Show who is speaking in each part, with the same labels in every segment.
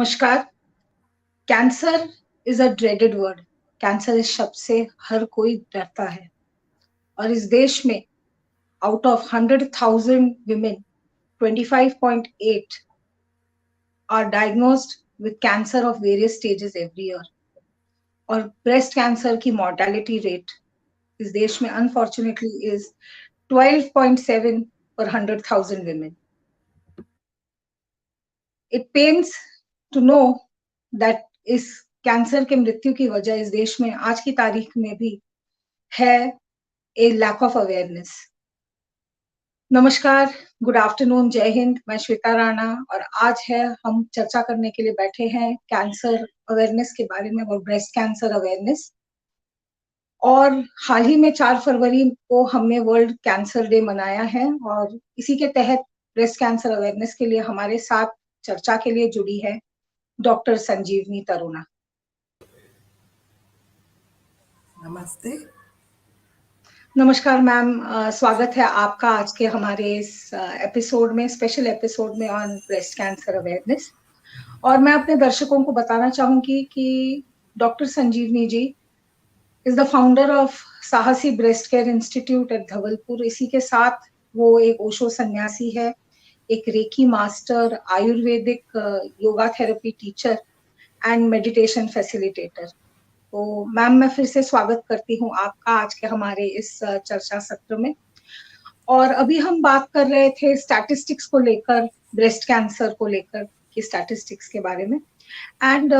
Speaker 1: नमस्कार। Cancer is a dreaded word. Cancer इस शब्द से हर कोई डरता है और इस देश में out of 100,000 women 25.8 are diagnosed with cancer of various stages every year। और ब्रेस्ट कैंसर की मॉर्टेलिटी रेट इस देश में unfortunately is 12.7 per 100,000 women। It pains to know that इस कैंसर के मृत्यु की वजह इस देश में आज की तारीख में भी है ए लैक ऑफ अवेयरनेस। नमस्कार, गुड आफ्टरनून, जय हिंद। मैं श्वेता राणा और आज है हम चर्चा करने के लिए बैठे हैं कैंसर अवेयरनेस के बारे में और ब्रेस्ट कैंसर अवेयरनेस। और हाल ही में 4 फरवरी को हमने वर्ल्ड कैंसर डे मनाया है और इसी के तहत ब्रेस्ट कैंसर अवेयरनेस के लिए हमारे साथ चर्चा के लिए जुड़ी है डॉक्टर संजीवनी तरुणा।
Speaker 2: नमस्ते।
Speaker 1: नमस्कार मैम, स्वागत है आपका आज के हमारे इस एपिसोड में, स्पेशल एपिसोड में ऑन ब्रेस्ट कैंसर अवेयरनेस। और मैं अपने दर्शकों को बताना चाहूंगी कि doctor Sanjivani ji is the founder of Sahasi breast care institute at Dhavalpur. इसी के साथ वो एक ओशो सन्यासी है, एक Reiki master, Ayurvedic yoga therapy teacher and meditation facilitator. तो मैम, मैं फिर से स्वागत करती हूँ आपका आज के हमारे इस चर्चा सत्र में। और अभी हम बात कर रहे थे स्टैटिस्टिक्स को लेकर, ब्रेस्ट कैंसर को लेकर की स्टैटिस्टिक्स के बारे में। And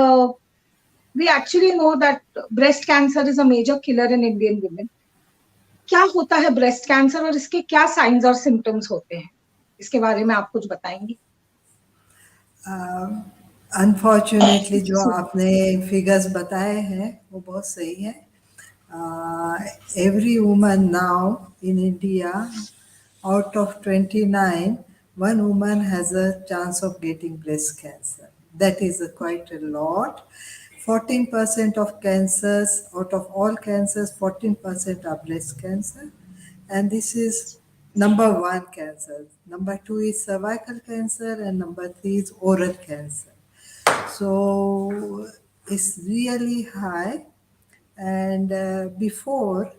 Speaker 1: we actually know that breast cancer is a major killer in Indian women. क्या होता है ब्रेस्ट कैंसर और इसके क्या साइंस और सिम्टम्स होते हैं, इसके बारे में आप कुछ बताएंगी?
Speaker 2: अनफॉर्चुनेटली जो आपने फिगर्स बताए हैं वो बहुत सही है। Every woman now in India, out of 29, one woman has a chance of getting breast cancer. That is quite a lot. 14% of cancers, out of all cancers, 14% are breast cancer. And this is number 1 cancer. Number 2 is cervical cancer and number 3 is oral cancer. So it's really high. And before,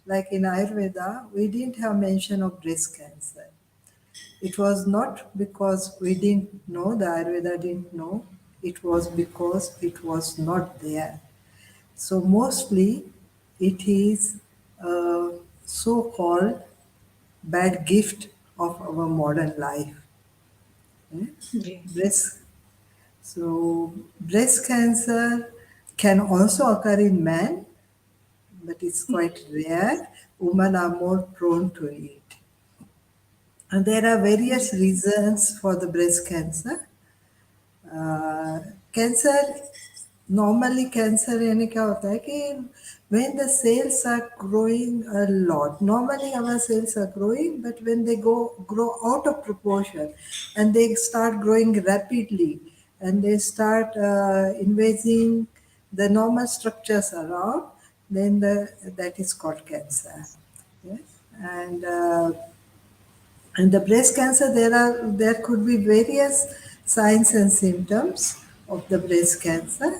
Speaker 2: like in Ayurveda, we didn't have mention of breast cancer. It was not because we didn't know, the Ayurveda didn't know, it was because it was not there. So mostly it is a so-called bad gift of our modern life. Breast cancer can also occur in men, but it's quite rare. Women are more prone to it. And there are various reasons for the breast cancer. Normally cancer यानी क्या होता है कि when the cells are growing a lot, normally our cells are growing, but when they grow out of proportion and they start growing rapidly and they start invading the normal structures around, then that is called cancer. Yes? And the breast cancer, there could be various signs and symptoms of the breast cancer.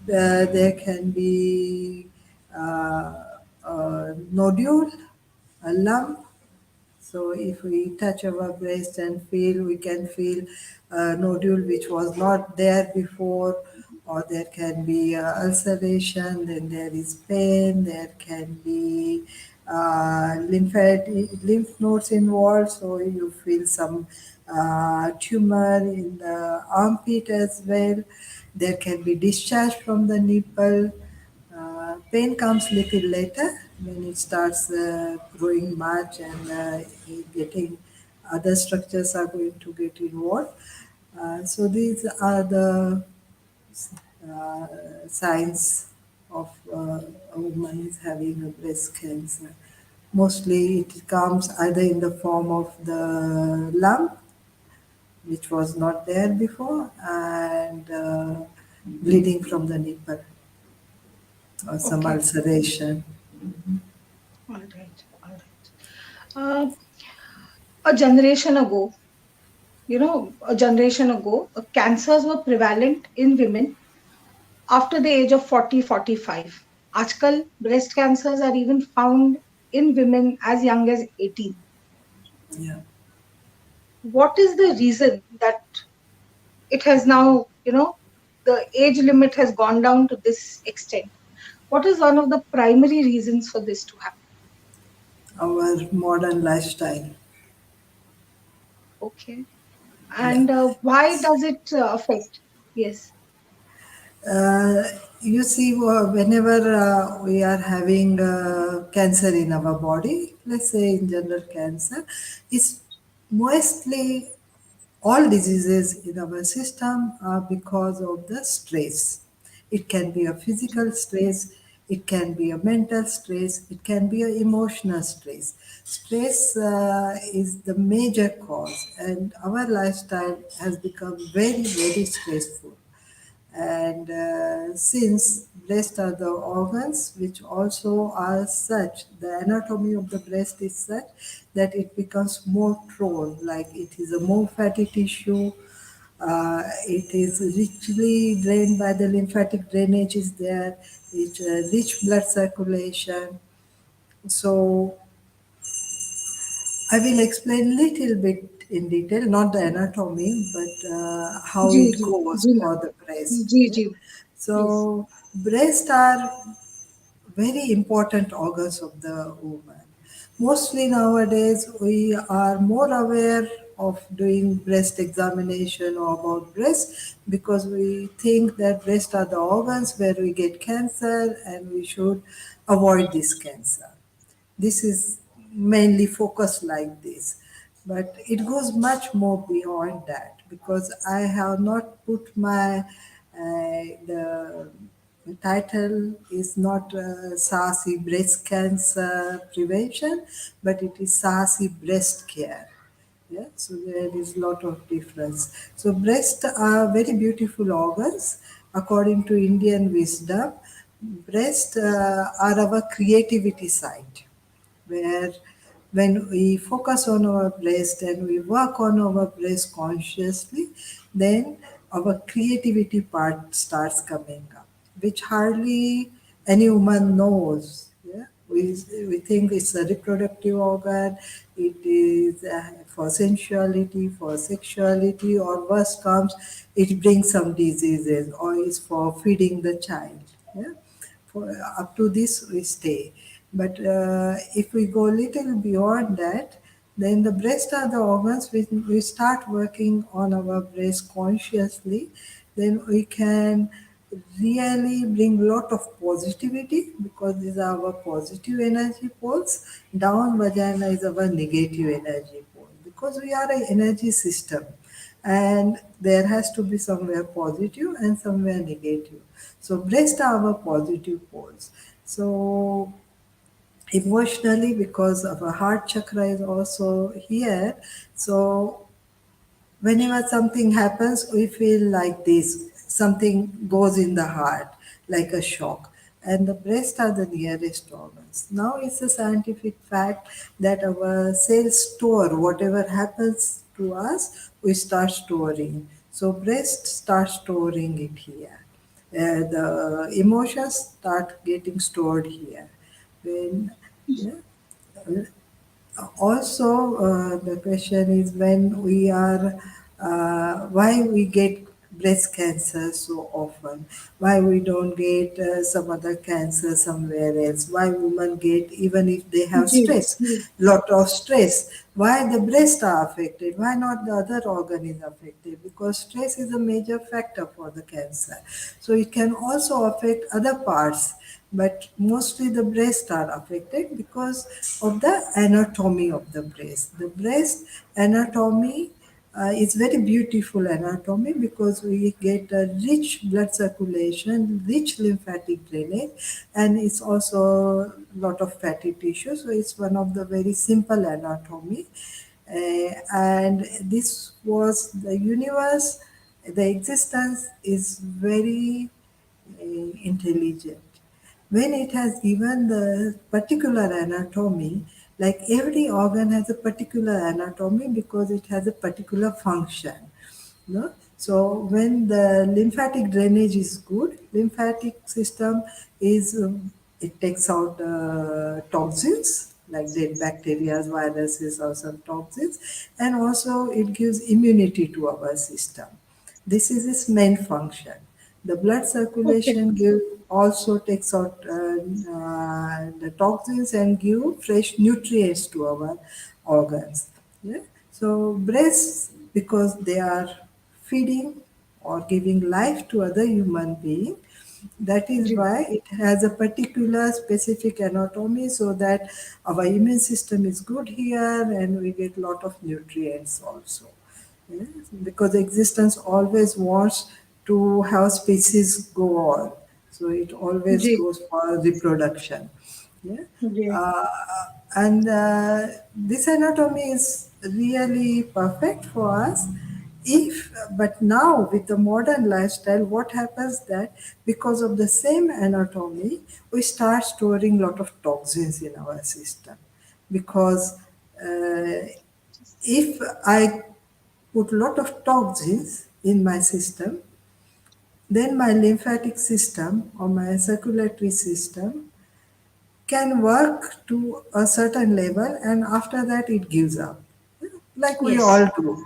Speaker 2: There can be a nodule, a lump. So if we touch our breast and we can feel a nodule which was not there before, or there can be ulceration, then there is pain, there can be lymph nodes involved, so you feel some tumor in the armpit as well. There can be discharge from the nipple. Pain comes little later when it starts growing much and getting other structures are going to get involved. So these are the signs of a woman is having a breast cancer. Mostly it comes either in the form of the lump, which was not there before, and bleeding from the nipple or some ulceration.
Speaker 1: All right. A generation ago, a generation ago, cancers were prevalent in women after the age of 40, 45. Aajkal, breast cancers are even found in women as young as 18.
Speaker 2: Yeah.
Speaker 1: What is the reason that it has now, the age limit has gone down to this extent? What is one of the primary reasons for this to happen?
Speaker 2: Our modern lifestyle.
Speaker 1: Okay.
Speaker 2: Yeah.
Speaker 1: And why does it affect? Yes.
Speaker 2: Uh, you see, whenever we are having cancer in our body, let's say in general cancer, it's mostly all diseases in our system are because of the stress. It can be a physical stress, it can be a mental stress, it can be an emotional stress. Stress is the major cause, and our lifestyle has become very, very stressful. And since breast are the organs which also are such, the anatomy of the breast is such that it becomes more prone, like it is a more fatty tissue. It is richly drained by the lymphatic drainage is there. It's rich blood circulation. So I will explain little bit in detail, not the anatomy, but how
Speaker 1: जी
Speaker 2: it
Speaker 1: जी
Speaker 2: goes
Speaker 1: जी
Speaker 2: for
Speaker 1: ma'am
Speaker 2: the breast.
Speaker 1: जी
Speaker 2: Yeah?
Speaker 1: जी please
Speaker 2: So breast are very important organs of the woman. Mostly nowadays we are more aware of doing breast examination or about breast because we think that breast are the organs where we get cancer and we should avoid this cancer. This is mainly focused like this, but it goes much more beyond that because I have not put my the title is not SASI breast cancer prevention, but it is SASI breast care. Yeah, so there is lot of difference. So breasts are very beautiful organs. According to Indian wisdom, breasts are our creativity side where when we focus on our breast and we work on our breast consciously, then our creativity part starts coming up, which hardly any woman knows. Yeah? We think it's a reproductive organ, it is for sensuality, for sexuality, or worse comes, it brings some diseases, or is for feeding the child. Yeah? For up to this we stay, but if we go little beyond that, then the breast are the organs which we start working on our breast consciously, then we can really bring lot of positivity because these are our positive energy poles. Down vagina is our negative energy pole because we are an energy system, and there has to be somewhere positive and somewhere negative. So breast are our positive poles. So emotionally, because our heart chakra is also here, so whenever something happens, we feel like this. Something goes in the heart, like a shock. And the breast are the nearest organs. Now it's a scientific fact that our cells store whatever happens to us, we start storing. So breast starts storing it here. The emotions start getting stored here. When yeah, also, the question is when we are, why we get breast cancer so often, why we don't get some other cancer somewhere else, why women get even if they have
Speaker 1: जी जी
Speaker 2: stress, lot of stress, why the breast are affected, why not the other organ is affected, because stress is a major factor for the cancer. So it can also affect other parts, but mostly the breast are affected because of the anatomy of the breast. The breast anatomy is very beautiful anatomy because we get a rich blood circulation, rich lymphatic drainage, and it's also a lot of fatty tissue. So it's one of the very simple anatomy. And this was the universe, the existence is very intelligent. When it has given the particular anatomy, Like every organ has a particular anatomy because it has a particular function. No? So when the lymphatic drainage is good, lymphatic system is it takes out toxins like dead bacteria, viruses, or some toxins, and also it gives immunity to our system. This is its main function. The blood
Speaker 1: Okay.
Speaker 2: circulation also takes out the toxins and give fresh nutrients to our organs. Yeah? So breasts, because they are feeding or giving life to other human being, that is
Speaker 1: जी,
Speaker 2: why it has a particular specific anatomy so that our immune system is good here and we get lot of nutrients also. Yes, because existence always wants to have species go on. So it always
Speaker 1: जी,
Speaker 2: goes for reproduction. Yeah.
Speaker 1: जी.
Speaker 2: Uh, and this anatomy is really perfect for us. If but now with the modern lifestyle, what happens that because of the same anatomy, we start storing lot of toxins in our system because if I put lot of toxins in my system, then my lymphatic system or my circulatory system can work to a certain level and after that it gives up, like we
Speaker 1: Yes.
Speaker 2: all do.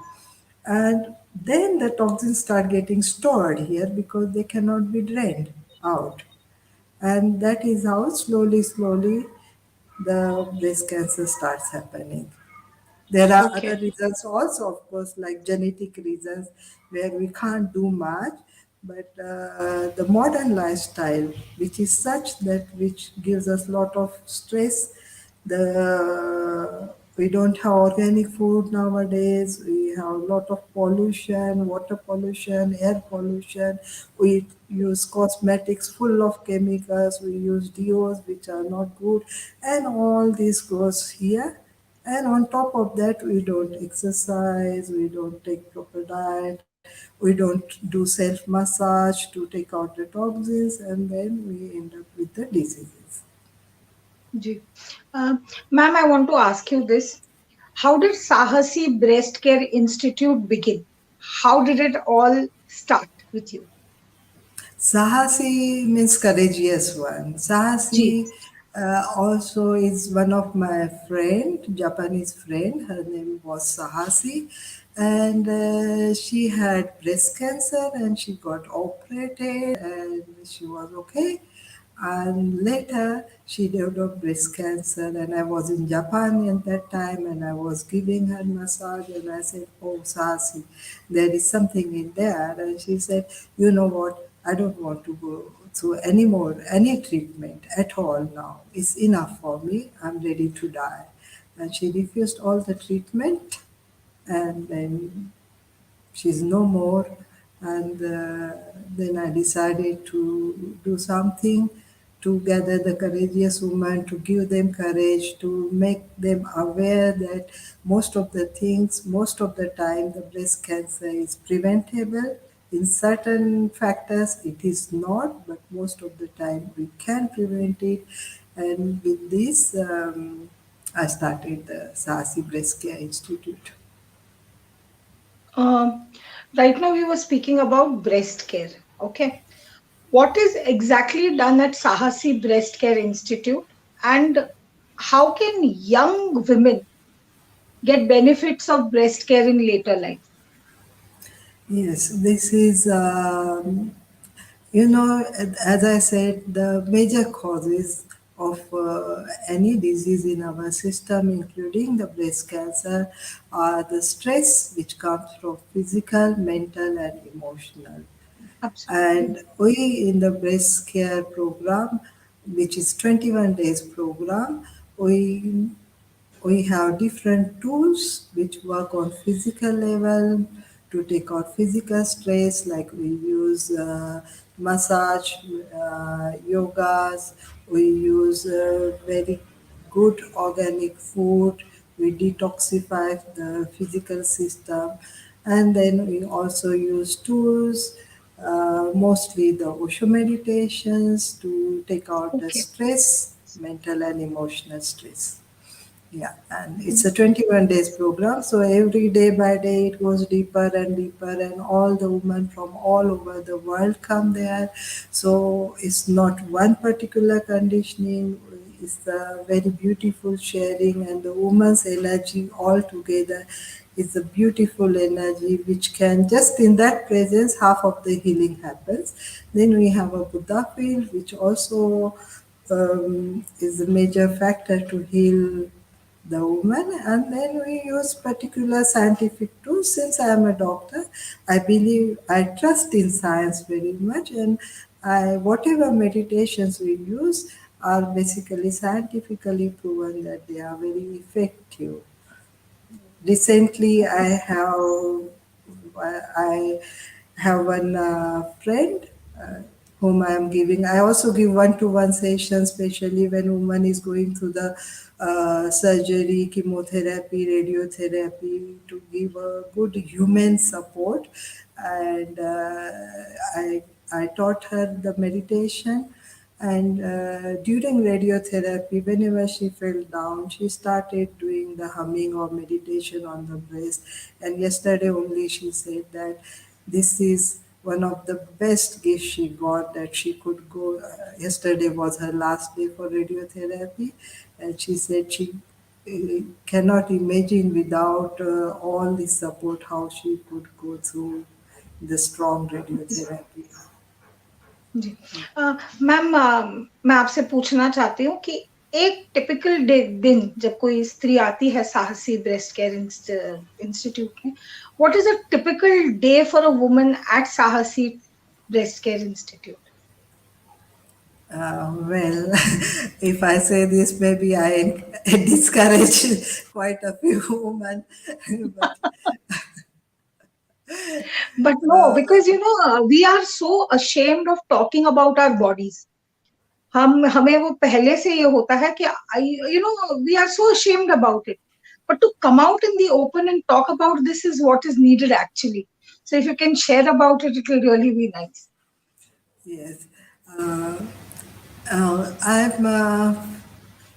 Speaker 2: And then the toxins start getting stored here because they cannot be drained out. And that is how slowly, slowly the breast cancer starts happening. There are other
Speaker 1: Okay.
Speaker 2: reasons also, of course, like genetic reasons where we can't do much. But the modern lifestyle, which is such that which gives us lot of stress, the we don't have organic food nowadays. We have a lot of pollution, water pollution, air pollution. We use cosmetics full of chemicals. We use deos which are not good, and all this goes here. And on top of that, we don't exercise, we don't take proper diet, we don't do self massage to take out the toxins, and then we end up with the diseases.
Speaker 1: जी. Ma'am, I want to ask you this. How did Sahasi Breast Care Institute begin? How did it all start with you?
Speaker 2: Sahasi means courageous one.
Speaker 1: जी.
Speaker 2: Sahasi also is one of my friend, Japanese friend. Her name was Sahasi, and she had breast cancer and she got operated and she was okay. And later she developed breast cancer and I was in Japan at that time and I was giving her massage and I said, oh Sasi, there is something in there. And she said, you know what, I don't want to go through any more, any treatment at all now. It's enough for me. I'm ready to die. And she refused all the treatment and then she's no more. And then I decided to do something to gather the courageous women, to give them courage, to make them aware that most of the things, most of the time, the breast cancer is preventable. In certain factors, it is not, but most of the time we can prevent it. And with this, I started the Sasi Breast Care Institute.
Speaker 1: Um, right now, we were speaking about breast care. Okay. What is exactly done at Sahasi Breast Care Institute, and how can young women get benefits of breast care in later life?
Speaker 2: Yes, this is, as I said, the major causes of any disease in our system, including the breast cancer, are the stress which comes from physical, mental, and emotional.
Speaker 1: Absolutely.
Speaker 2: And we in the breast care program, which is 21 days program, we have different tools which work on physical level to take out physical stress, like we use massage, yogas, we use very good organic food, we detoxify the physical system, and then we also use tools, mostly the Osho meditations to take out the
Speaker 1: Okay.
Speaker 2: stress, mental and emotional stress. Yeah, and it's a 21 days program. So every day by day it goes deeper and deeper, and all the women from all over the world come there. So it's not one particular conditioning, it's a very beautiful sharing, and the woman's energy all together is a beautiful energy which can just in that presence half of the healing happens. Then we have a Buddha field, which also is a major factor to heal the woman. And then we use particular scientific tools. Since I am a doctor, I believe I trust in science very much, and whatever meditations we use are basically scientifically proven that they are very effective. Recently, I have one friend whom I am giving. I also give one-to-one sessions, especially when woman is going through the surgery, chemotherapy, radiotherapy, to give a good human support. And I taught her the meditation, and during radiotherapy, whenever she fell down, she started doing the humming or meditation on the breast. And yesterday only she said that this is one of the best gifts she got, that she could go. Yesterday was her last day for radiotherapy, and she said she cannot imagine without all the support how she could go through the strong radiotherapy.
Speaker 1: जी। Ma'am, मैं आपसे पूछना चाहती हूँ कि एक typical दिन जब कोई स्त्री आती है साहसी ब्रेस्ट केयर इंस्टीट्यूट में, what is a typical day for a woman at Sahasi breast care institute?
Speaker 2: Well, if I say this, maybe I discourage quite a few women. But
Speaker 1: but no, because you know we are so ashamed of talking about our bodies. हमें वो पहले से ये होता है कि you know we are so ashamed about it, but to come out in the open and talk about this is what is needed actually. So if you can share about it, it will really be nice.
Speaker 2: yes, uh, I'm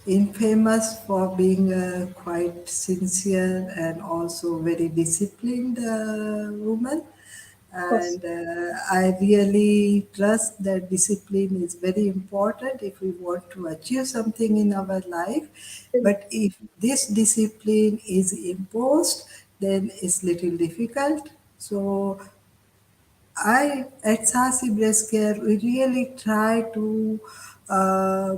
Speaker 2: infamous for being quite sincere and also very disciplined woman.
Speaker 1: Of course.
Speaker 2: And I really trust that discipline is very important if we want to achieve something in our life. But if this discipline is imposed, then it's little difficult. So at Sasi Breast Care, we really try to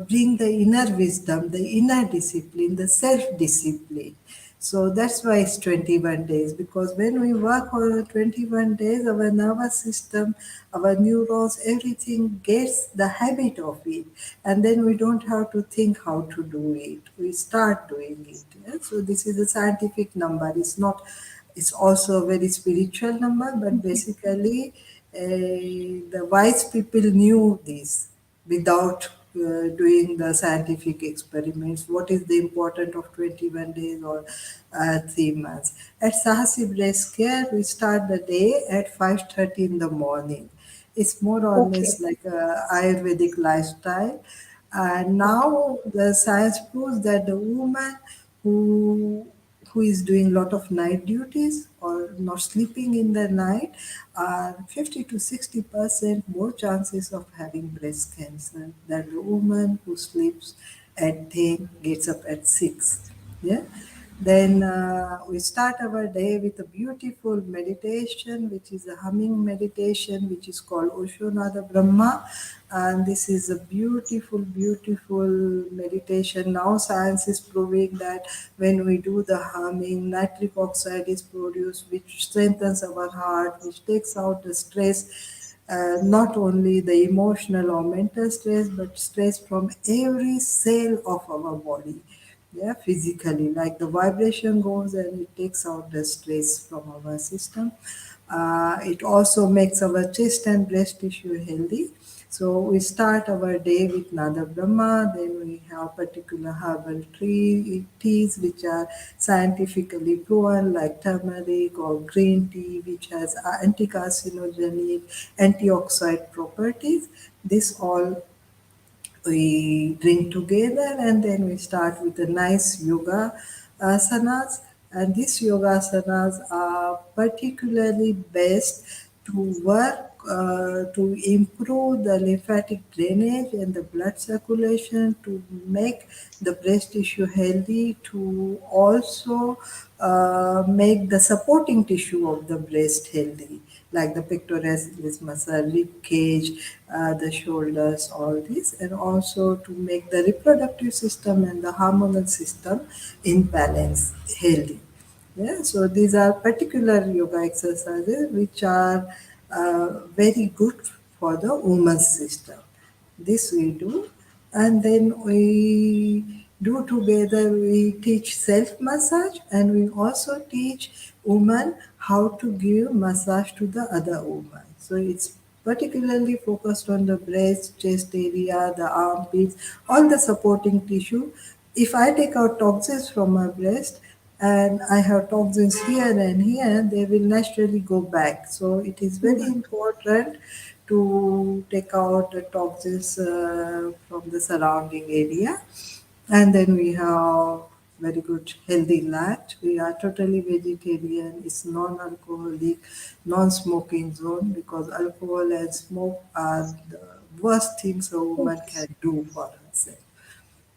Speaker 2: bring the inner wisdom, the inner discipline, the self discipline. So that's why it's 21 days, because when we work for 21 days, our nervous system, our neurons, everything gets the habit of it. And then we don't have to think how to do it. We start doing it. Yeah? So this is a scientific number. It's also a very spiritual number, but basically, the wise people knew this without doing the scientific experiments. What is the importance of 21 days or 3 months? At Sahasi Breast Care, we start the day at 5:30 in the morning. It's more or
Speaker 1: Okay.
Speaker 2: less like a Ayurvedic lifestyle. And
Speaker 1: Okay.
Speaker 2: now the science proves that the woman who who is doing a lot of night duties or not sleeping in the night are 50 to 60% more chances of having breast cancer than the woman who sleeps at 10, gets up at 6. Yeah. Then we start our day with a beautiful meditation, which is a humming meditation, which is called Oshonada Brahma. And this is a beautiful, beautiful meditation. Now science is proving that when we do the humming, nitric oxide is produced, which strengthens our heart, which takes out the stress, not only the emotional or mental stress, but stress from every cell of our body. Yeah, physically, like the vibration goes and it takes out the stress from our system. It also makes our chest and breast tissue healthy. So we start our day with Nada Brahma, then we have particular herbal teas which are scientifically proven, like turmeric or green tea, which has anti-carcinogenic, antioxidant properties. This all we drink together, and then we start with a nice yoga asanas. And these yoga asanas are particularly best to work to improve the lymphatic drainage and the blood circulation, to make the breast tissue healthy, to also make the supporting tissue of the breast healthy, like the pectoralis muscle, rib cage, the shoulders, all this, and also to make the reproductive system and the hormonal system in balance, healthy. Yeah, so these are particular yoga exercises which are very good for the woman's system. This we do, and then we do together. We teach self massage, and we also teach women how to give massage to the other woman. So it's particularly focused on the breast, chest area, the armpits, all the supporting tissue. If I take out toxins from my breast, and I have toxins here and here, they will naturally go back. So it is very
Speaker 1: Hmm.
Speaker 2: important to take out the toxins from the surrounding area. And then we have very good healthy lunch. We are totally vegetarian. It's non-alcoholic, non-smoking zone, because alcohol and smoke are the worst things a woman
Speaker 1: Yes.
Speaker 2: can do for herself.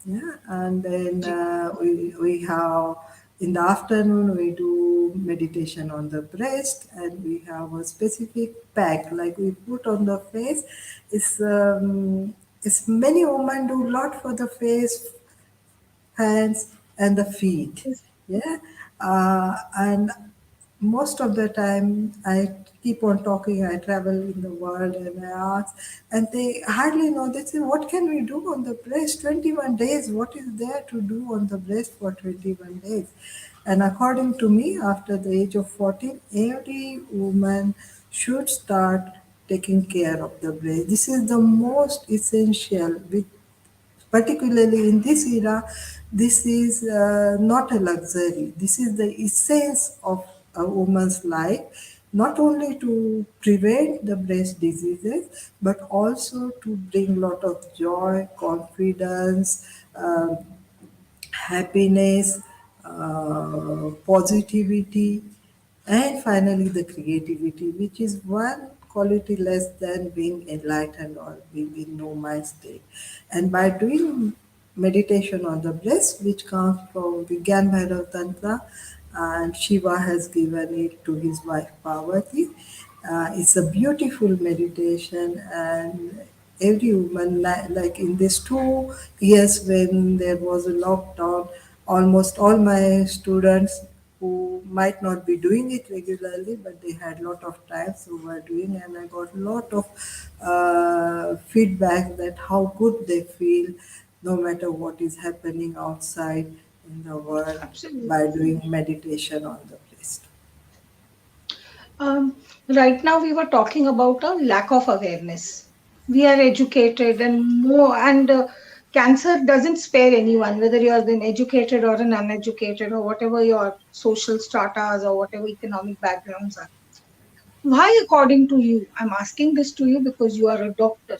Speaker 2: Yeah, and then
Speaker 1: Ji.
Speaker 2: we have in the afternoon we do meditation on the breast, and we have a specific pack like we put on the face. It's many women do a lot for the face, hands, and the feet.
Speaker 1: Yes.
Speaker 2: Yeah, and most of the time I keep on talking. I travel in the world and I ask, and they hardly know. They say, "What can we do on the breast? 21 days. What is there to do on the breast for 21 days?" And according to me, after the age of 14, every woman should start taking care of the breast. This is the most essential. With particularly in this era, this is not a luxury. This is the essence of a woman's life, not only to prevent the breast diseases, but also to bring lot of joy, confidence, happiness, positivity, and finally the creativity, which is one quality less than being enlightened or being in no mind state. And by doing meditation on the breast, which comes from Vigyan Bhairav Tantra, and Shiva has given it to his wife Parvati. It's a beautiful meditation, and every woman, like in these 2 years when there was a lockdown, almost all my students who might not be doing it regularly, but they had lot of time, so were doing, and I got lot of feedback that how good they feel no matter what is happening outside in the world by
Speaker 1: Absolutely.
Speaker 2: doing meditation on the breast.
Speaker 1: Um, right now, we were talking about a lack of awareness. We are educated and more, and cancer doesn't spare anyone, whether you are an educated or an uneducated, or whatever your social stratas or whatever economic backgrounds are. Why, according to you, I'm asking this to you because you are a doctor.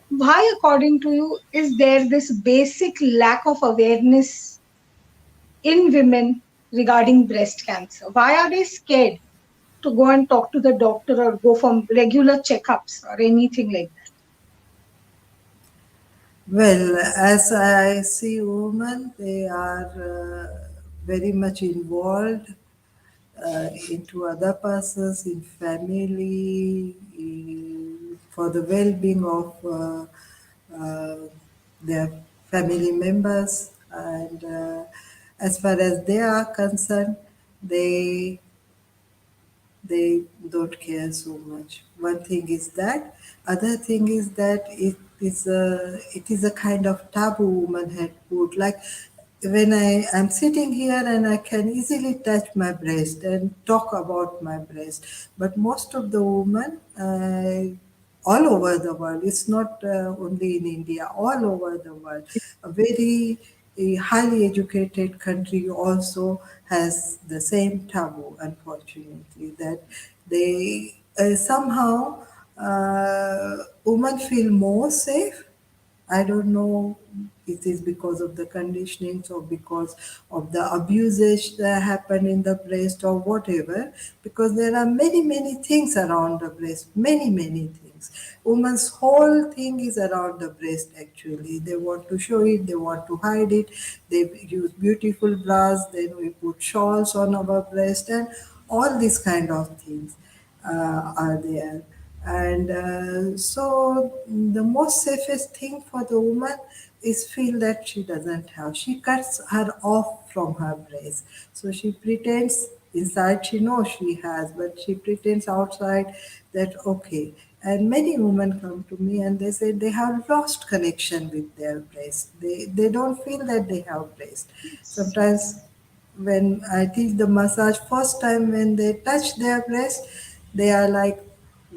Speaker 1: Why, according to you, is there this basic lack of awareness in women regarding breast cancer? Why are they scared to go and talk to the doctor or go for regular checkups or anything like that?
Speaker 2: Well, as I see women, they are very much involved into other persons, in family, for the well-being of uh, their family members. And as far as they are concerned, they they don't care so much. One thing is that. Other thing is that it is a kind of taboo woman had put. Like when I am sitting here and I can easily touch my breast and talk about my breast, but most of the women all over the world. It's not only in India, all over the world. A very highly educated country also has the same taboo, unfortunately, that they somehow women feel more safe I don't know it is because of the conditionings or because of the abuses that happen in the breast or whatever, because there are many, many things around the breast, many, many things. Woman's whole thing is around the breast actually. They want to show it, they want to hide it, they use beautiful bras, then we put shawls on our breast and all these kind of things are there. And so the most safest thing for the woman is feel that she doesn't have. She cuts her off from her breast. So she pretends inside she knows she has, but she pretends outside that okay. And many women come to me and they say they have lost connection with their breast. They don't feel that they have breast.
Speaker 1: Yes.
Speaker 2: Sometimes when I teach the massage, first time when they touch their breast, they are like,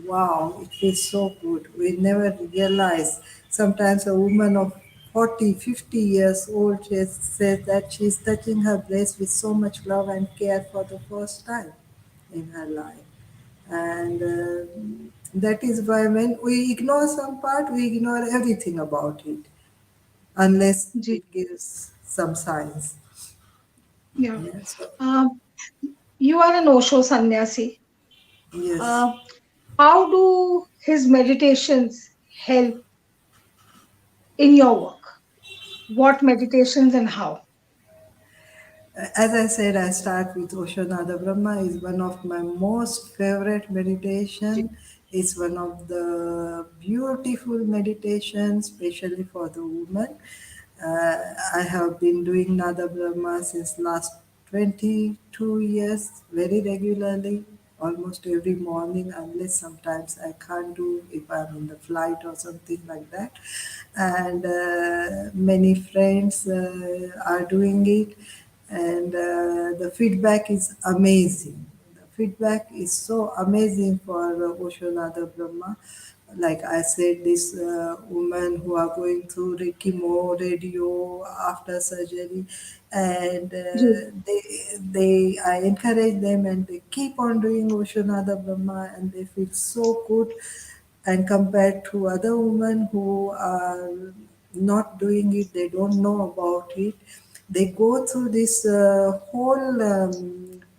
Speaker 2: wow, it feels so good. We never realize. Sometimes a woman of 40, 50 years old says that she's touching her breast with so much love and care for the first time in her life. And that is why when we ignore some part, we ignore everything about it, unless
Speaker 1: जी,
Speaker 2: it gives some signs.
Speaker 1: yeah.
Speaker 2: Yeah, so,
Speaker 1: Uh, you are an Osho sannyasi.
Speaker 2: yes.
Speaker 1: Uh, how do his meditations help in your work? What meditations and how?
Speaker 2: As I said, I start with Oshanada Brahma is one of my most favorite
Speaker 1: जी,
Speaker 2: meditation. It's one of the beautiful meditations, especially for the woman. I have been doing Nada Brahma since last 22 years very regularly, almost every morning, unless sometimes I can't do if I'm in the flight or something like that. And many friends are doing it, and the feedback is amazing. The feedback is so amazing for Oshanada Brahma. Like I said, this women who are going through chemo, radio after surgery, and
Speaker 1: जी,
Speaker 2: I encourage them and they keep on doing Oshanada Brahma and they feel so good. And compared to other women who are not doing it, they don't know about it. They go through this whole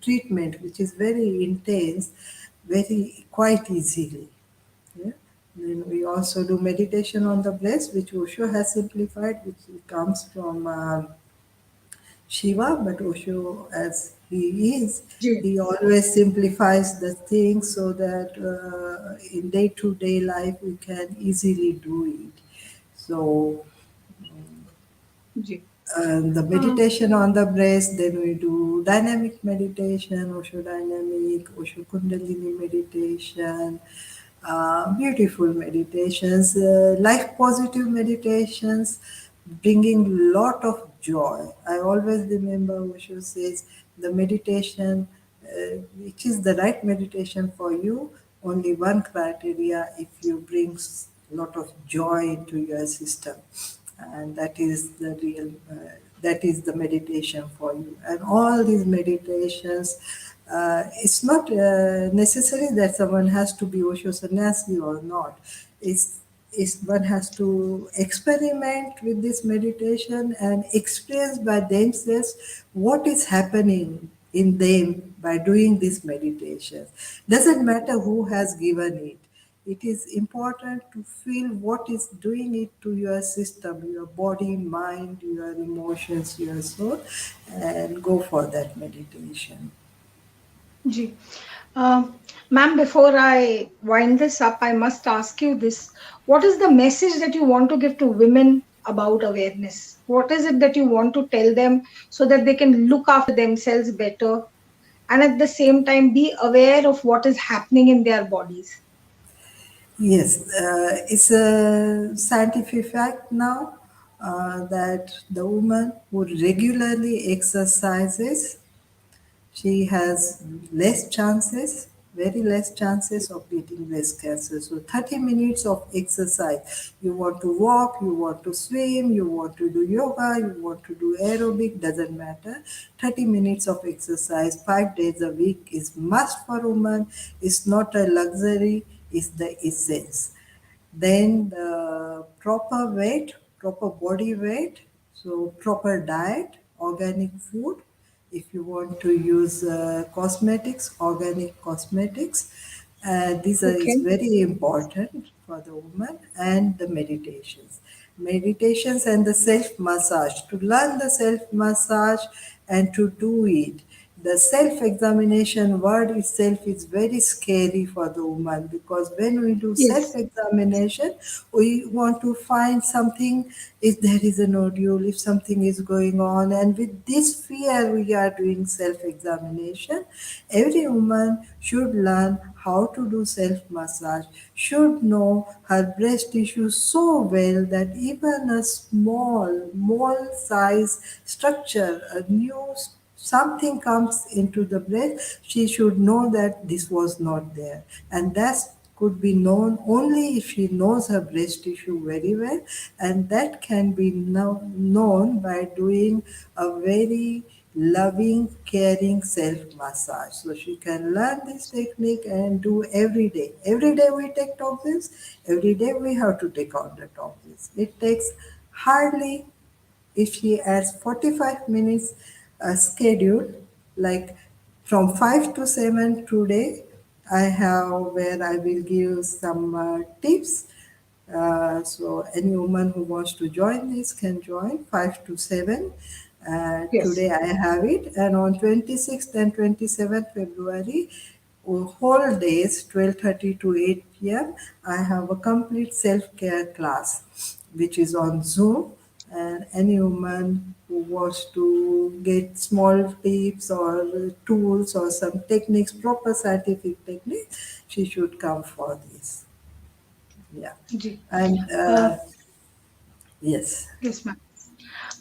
Speaker 2: treatment, which is very intense, very quite easily. Yeah. Then we also do meditation on the breast, which Osho has simplified, which comes from Shiva, but Osho, as he is,
Speaker 1: जी,
Speaker 2: he always simplifies the things so that in day to day life we can easily do it. So
Speaker 1: जी.
Speaker 2: the
Speaker 1: Uh,
Speaker 2: meditation on the breast, then we do dynamic meditation, Osho dynamic, Osho Kundalini meditation, beautiful meditations, life positive meditations, bringing lot of joy. I always remember Osho says the meditation, which is the right meditation for you, only one criteria if you bring lot of joy into your system, and that is the real that is the meditation for you. And all these meditations, it's not necessary that someone has to be Osho sannyasi or not. It's one has to experiment with this meditation and experience by themselves what is happening in them by doing this meditation. Doesn't matter who has given it. It is important to feel what is doing it to your system, your body, mind, your emotions, your soul, and go for that meditation.
Speaker 1: जी. Uh, Ma'am, before I wind this up, I must ask you this. What is the message that you want to give to women about awareness? What is it that you want to tell them so that they can look after themselves better and at the same time be aware of what is happening in their bodies?
Speaker 2: Yes, it's a scientific fact now that the woman who regularly exercises, she has less chances, very less chances of getting breast cancer. So 30 minutes of exercise. You want to walk, you want to swim, you want to do yoga, you want to do aerobic, doesn't matter. 30 minutes of exercise 5 days a week is must for women. It's not a luxury, it's the essence. then the proper weight, proper body weight, so proper diet, organic food. If you want to use cosmetics, organic cosmetics, is
Speaker 1: Okay.
Speaker 2: very important for the woman, and the meditations and the self massage, to learn the self massage and to do it. The self examination word itself is very scary for the woman, because when we do self
Speaker 1: Yes.
Speaker 2: examination, we want to find something, if there is a nodule, if something is going on, and with this fear we are doing self examination. Every woman should learn how to do self massage, should know her breast tissue so well that even a small mole size structure, a new something comes into the breast, she should know that this was not there. And that could be known only if she knows her breast tissue very well, and that can be known by doing a very loving, caring self massage. So she can learn this technique and do every day. Every day we take toxins, every day we have to take out the toxins. It takes hardly, if she adds 45 minutes schedule, like from 5 to 7 today, I have where I will give some tips. So any woman who wants to join this can join 5 to 7.
Speaker 1: Yes.
Speaker 2: Today I have it, and on 26th and 27th February, whole days 12:30 to 8 p.m. I have a complete self-care class which is on Zoom, and any woman who wants to get small tips or tools or some techniques, proper scientific techniques, she should come for this. Yeah.
Speaker 1: Ji.
Speaker 2: And
Speaker 1: Uh,
Speaker 2: yes.
Speaker 1: yes, ma'am.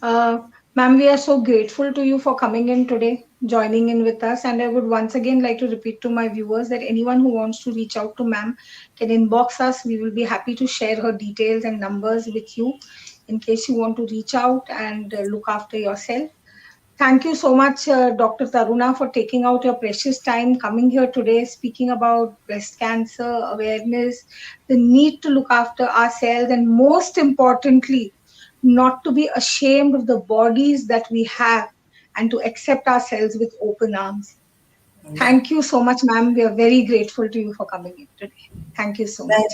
Speaker 1: Uh, Ma'am, we are so grateful to you for coming in today, joining in with us. And I would once again like to repeat to my viewers that anyone who wants to reach out to ma'am can inbox us. We will be happy to share her details and numbers with you in case you want to reach out and look after yourself. Thank you so much, Dr. Taruna, for taking out your precious time coming here today, speaking about breast cancer awareness, the need to look after ourselves, and most importantly, not to be ashamed of the bodies that we have and to accept ourselves with open arms.
Speaker 2: Yeah.
Speaker 1: Thank you so much, ma'am. We are very grateful to you for coming in today. Thank you so much.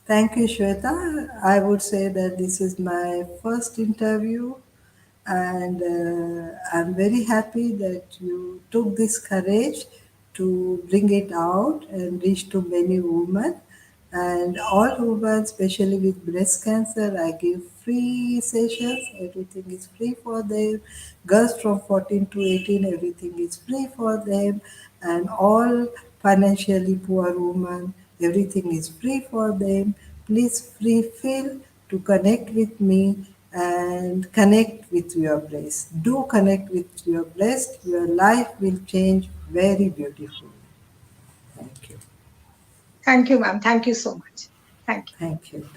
Speaker 2: Thank you, Shweta. I would say that this is my first interview, and I'm very happy that you took this courage to bring it out and reach to many women. And all women, especially with breast cancer, I give free sessions. Everything is free for them. Girls from 14 to 18, everything is free for them. And all financially poor women, everything is free for them. Please free feel to connect with me and connect with your breast. Do connect with your breast. Your life will change very beautifully. Thank you.
Speaker 1: Thank you, ma'am. Thank you so much. Thank you.
Speaker 2: Thank you.